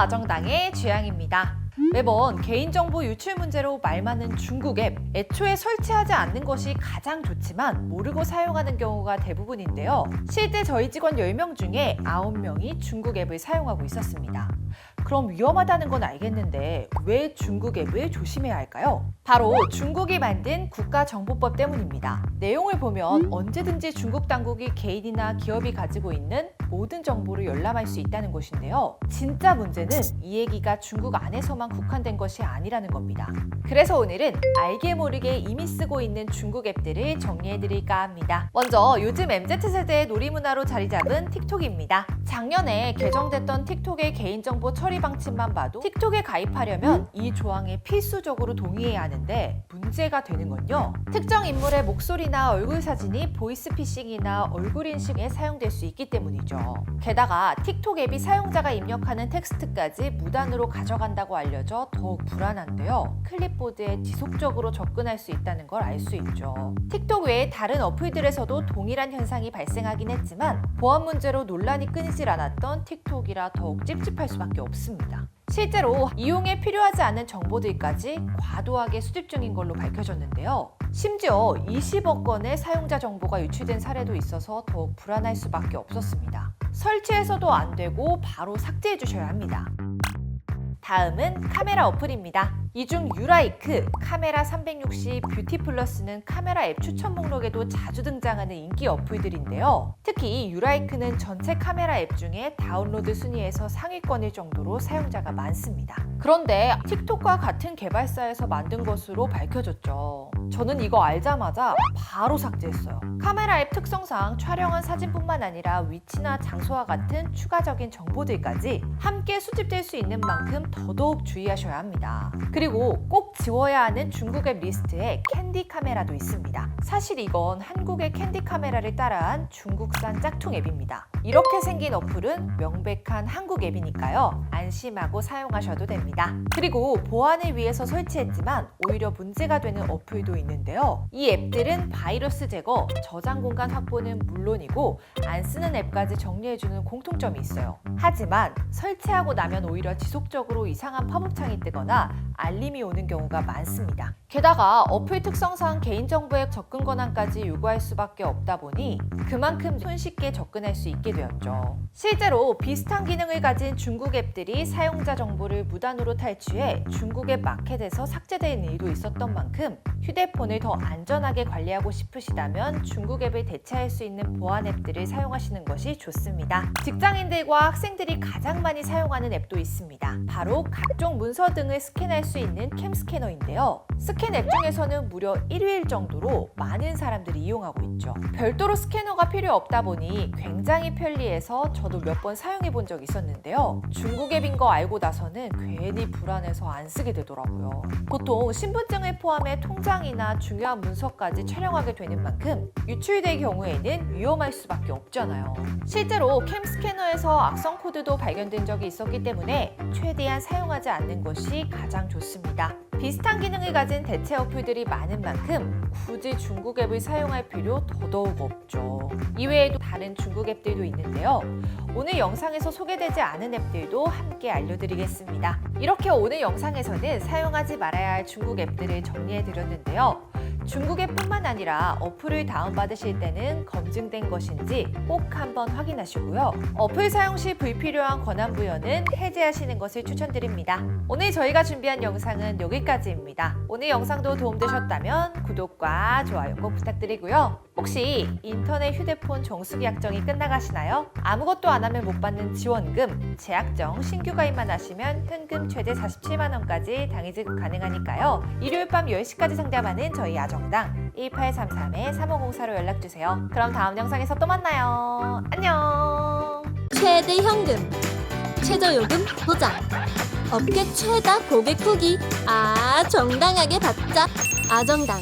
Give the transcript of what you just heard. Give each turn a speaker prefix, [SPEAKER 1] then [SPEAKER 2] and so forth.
[SPEAKER 1] 아정당의 주양입니다. 매번 개인정보 유출 문제로 말 많은 중국 앱, 애초에 설치하지 않는 것이 가장 좋지만 모르고 사용하는 경우가 대부분인데요. 실제 저희 직원 10명 중에 9명이 중국 앱을 사용하고 있었습니다. 그럼 위험하다는 건 알겠는데 왜 중국 앱을 조심해야 할까요? 바로 중국이 만든 국가정보법 때문입니다. 내용을 보면 언제든지 중국 당국이 개인이나 기업이 가지고 있는 모든 정보를 열람할 수 있다는 것인데요. 진짜 문제는 이 얘기가 중국 안에서만 국한된 것이 아니라는 겁니다. 그래서 오늘은 알게 모르게 이미 쓰고 있는 중국 앱들을 정리해드릴까 합니다. 먼저 요즘 MZ세대의 놀이문화로 자리 잡은 틱톡입니다. 작년에 개정됐던 틱톡의 개인정보 처리 방침만 봐도 틱톡에 가입하려면 이 조항에 필수적으로 동의해야 하는데 문제가 되는 건요. 특정 인물의 목소리나 얼굴 사진이 보이스피싱이나 얼굴 인식에 사용될 수 있기 때문이죠. 게다가 틱톡 앱이 사용자가 입력하는 텍스트까지 무단으로 가져간다고 알려져 더욱 불안한데요. 클립보드에 지속적으로 접근할 수 있다는 걸 알 수 있죠. 틱톡 외에 다른 어플들에서도 동일한 현상이 발생하긴 했지만 보안 문제로 논란이 끊이질 않았던 틱톡이라 더욱 찝찝할 수밖에 없습니다. 실제로 이용에 필요하지 않은 정보들까지 과도하게 수집 중인 걸로 밝혀졌는데요. 심지어 20억 건의 사용자 정보가 유출된 사례도 있어서 더욱 불안할 수밖에 없었습니다. 설치해서도 안 되고 바로 삭제해 주셔야 합니다. 다음은 카메라 어플입니다. 이 중 유라이크, 카메라 360, 뷰티 플러스는 카메라 앱 추천 목록에도 자주 등장하는 인기 어플들인데요. 특히 유라이크는 전체 카메라 앱 중에 다운로드 순위에서 상위권일 정도로 사용자가 많습니다. 그런데 틱톡과 같은 개발사에서 만든 것으로 밝혀졌죠. 저는 이거 알자마자 바로 삭제했어요. 카메라 앱 특성상 촬영한 사진뿐만 아니라 위치나 장소와 같은 추가적인 정보들까지 함께 수집될 수 있는 만큼 더더욱 주의하셔야 합니다. 그리고 꼭 지워야 하는 중국 앱 리스트에 캔디 카메라도 있습니다. 사실 이건 한국의 캔디 카메라를 따라한 중국산 짝퉁 앱입니다. 이렇게 생긴 어플은 명백한 한국 앱이니까요. 안심하고 사용하셔도 됩니다. 그리고 보안을 위해서 설치했지만 오히려 문제가 되는 어플도 있는데요. 이 앱들은 바이러스 제거, 저장 공간 확보는 물론이고 안 쓰는 앱까지 정리해주는 공통점이 있어요. 하지만 설치하고 나면 오히려 지속적으로 이상한 팝업창이 뜨거나 알림이 오는 경우가 많습니다. 게다가 어플 특성상 개인정보의 접근 권한까지 요구할 수밖에 없다 보니 그만큼 손쉽게 접근할 수 있게 되었죠. 실제로 비슷한 기능을 가진 중국 앱들이 사용자 정보를 무단으로 탈취해 중국 앱 마켓에서 삭제된 일도 있었던 만큼 휴대폰을 더 안전하게 관리하고 싶으시다면 중국 앱을 대체할 수 있는 보안 앱들을 사용하시는 것이 좋습니다. 직장인들과 학생들이 가장 많이 사용하는 앱도 있습니다. 바로 각종 문서 등을 스캔할 수 있는 캠 스캐너인데요. 스캔 앱 중에서는 무려 1위일 정도로 많은 사람들이 이용하고 있죠. 별도로 스캐너가 필요 없다 보니 굉장히 편리해서 저도 몇 번 사용해 본 적이 있었는데요. 중국 앱인 거 알고 나서는 괜히 불안해서 안 쓰게 되더라고요. 보통 신분증을 포함해 통장이나 중요한 문서까지 촬영하게 되는 만큼 유출될 경우에는 위험할 수밖에 없잖아요. 실제로 캠 스캐너에서 악성 코드도 발견된 적이 있었기 때문에 최대한 사용하지 않는 것이 가장 좋습니다. 비슷한 기능을 가진 대체 어플들이 많은 만큼 굳이 중국 앱을 사용할 필요 더더욱 없죠. 이외에도 다른 중국 앱들도 있는데요. 오늘 영상에서 소개되지 않은 앱들도 함께 알려드리겠습니다. 이렇게 오늘 영상에서는 사용하지 말아야 할 중국 앱들을 정리해드렸는데요. 중국 앱뿐만 아니라 어플을 다운받으실 때는 검증된 것인지 꼭 한번 확인하시고요. 어플 사용 시 불필요한 권한 부여는 해제하시는 것을 추천드립니다. 오늘 저희가 준비한 영상은 여기까지입니다. 오늘 영상도 도움되셨다면 구독과 좋아요 꼭 부탁드리고요. 혹시 인터넷 휴대폰 정수기 약정이 끝나가시나요? 아무것도 안 하면 못 받는 지원금, 재약정 신규 가입만 하시면 현금 최대 47만 원까지 당일 지급 가능하니까요. 일요일 밤 10시까지 상담하는 저희 아정당 1833-3504로 연락주세요. 그럼 다음 영상에서 또 만나요. 안녕.
[SPEAKER 2] 최대 현금, 최저 요금 보장, 업계 최다 고객 후기, 정당하게 받자. 아정당.